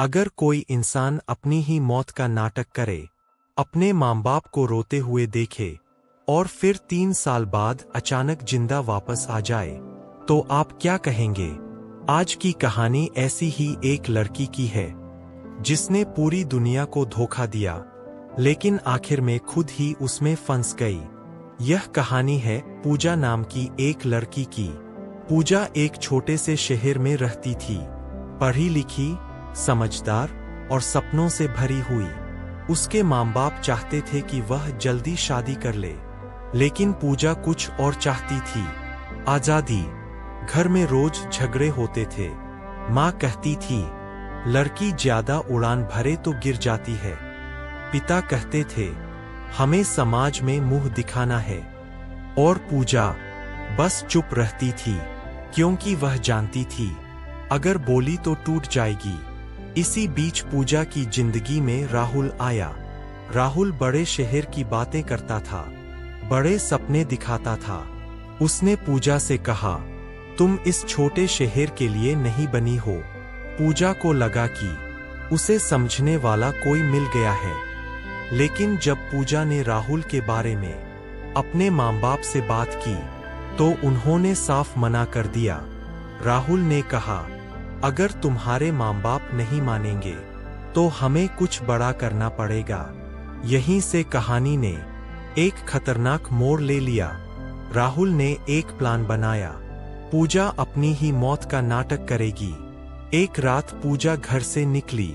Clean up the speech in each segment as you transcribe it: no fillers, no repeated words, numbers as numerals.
अगर कोई इंसान अपनी ही मौत का नाटक करे, अपने माँ बाप को रोते हुए देखे और फिर 3 साल बाद अचानक जिंदा वापस आ जाए, तो आप क्या कहेंगे? आज की कहानी ऐसी ही एक लड़की की है जिसने पूरी दुनिया को धोखा दिया, लेकिन आखिर में खुद ही उसमें फंस गई। यह कहानी है पूजा नाम की एक लड़की की। पूजा एक छोटे से शहर में रहती थी, पढ़ी लिखी, समझदार और सपनों से भरी हुई। उसके माँ बाप चाहते थे कि वह जल्दी शादी कर ले, लेकिन पूजा कुछ और चाहती थी, आजादी। घर में रोज झगड़े होते थे। माँ कहती थी, लड़की ज्यादा उड़ान भरे तो गिर जाती है। पिता कहते थे, हमें समाज में मुंह दिखाना है। और पूजा बस चुप रहती थी, क्योंकि वह जानती थी अगर बोली तो टूट जाएगी। इसी बीच पूजा की जिंदगी में राहुल आया। राहुल बड़े शहर की बातें करता था, बड़े सपने दिखाता था। उसने पूजा से कहा, तुम इस छोटे शहर के लिए नहीं बनी हो। पूजा को लगा कि उसे समझने वाला कोई मिल गया है। लेकिन जब पूजा ने राहुल के बारे में अपने माँ बाप से बात की, तो उन्होंने साफ मना कर दिया। राहुल ने कहा, अगर तुम्हारे माँ बाप नहीं मानेंगे, तो हमें कुछ बड़ा करना पड़ेगा। यहीं से कहानी ने एक खतरनाक मोड़ ले लिया। राहुल ने एक प्लान बनाया। पूजा अपनी ही मौत का नाटक करेगी। एक रात पूजा घर से निकली।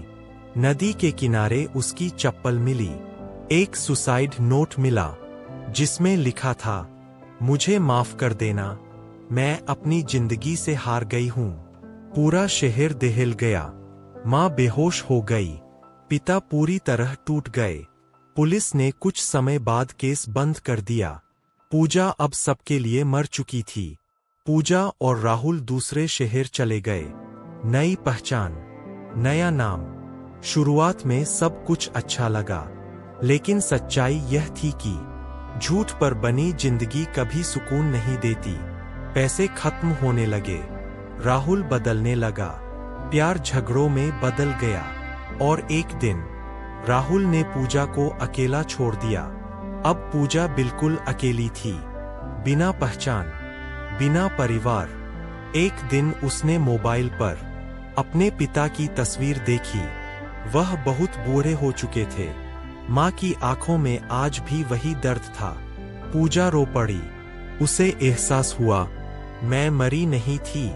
नदी के किनारे उसकी चप्पल मिली। एक सुसाइड नोट मिला, जिसमें लिखा था, मुझे माफ कर देना, मैं अपनी जिंदगी से हार गई हूँ। पूरा शहर दहल गया। माँ बेहोश हो गई। पिता पूरी तरह टूट गए। पुलिस ने कुछ समय बाद केस बंद कर दिया। पूजा अब सबके लिए मर चुकी थी। पूजा और राहुल दूसरे शहर चले गए। नई पहचान, नया नाम। शुरुआत में सब कुछ अच्छा लगा, लेकिन सच्चाई यह थी कि झूठ पर बनी जिंदगी कभी सुकून नहीं देती। पैसे खत्म होने लगे, राहुल बदलने लगा, प्यार झगड़ों में बदल गया। और एक दिन राहुल ने पूजा को अकेला छोड़ दिया। अब पूजा बिल्कुल अकेली थी, बिना पहचान, बिना परिवार। एक दिन उसने मोबाइल पर अपने पिता की तस्वीर देखी। वह बहुत बूढ़े हो चुके थे। माँ की आंखों में आज भी वही दर्द था। पूजा रो पड़ी। उसे एहसास हुआ, मैं मरी नहीं थी,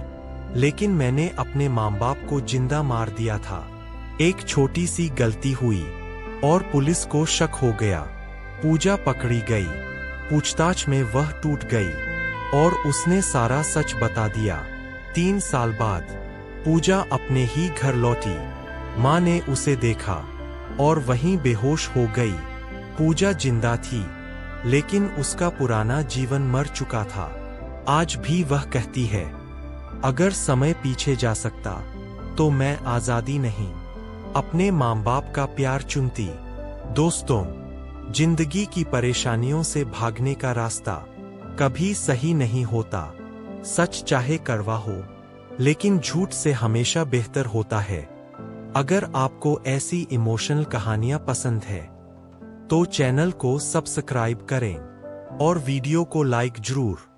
लेकिन मैंने अपने माँ बाप को जिंदा मार दिया था। एक छोटी सी गलती हुई और पुलिस को शक हो गया। पूजा पकड़ी गई। पूछताछ में वह टूट गई और उसने सारा सच बता दिया। 3 साल बाद पूजा अपने ही घर लौटी। माँ ने उसे देखा और वहीं बेहोश हो गई। पूजा जिंदा थी, लेकिन उसका पुराना जीवन मर चुका था। आज भी वह कहती है, अगर समय पीछे जा सकता, तो मैं आजादी नहीं, अपने माँ बाप का प्यार चुनती। दोस्तों, जिंदगी की परेशानियों से भागने का रास्ता कभी सही नहीं होता। सच चाहे कड़वा हो, लेकिन झूठ से हमेशा बेहतर होता है। अगर आपको ऐसी इमोशनल कहानियां पसंद है, तो चैनल को सब्सक्राइब करें और वीडियो को लाइक जरूर।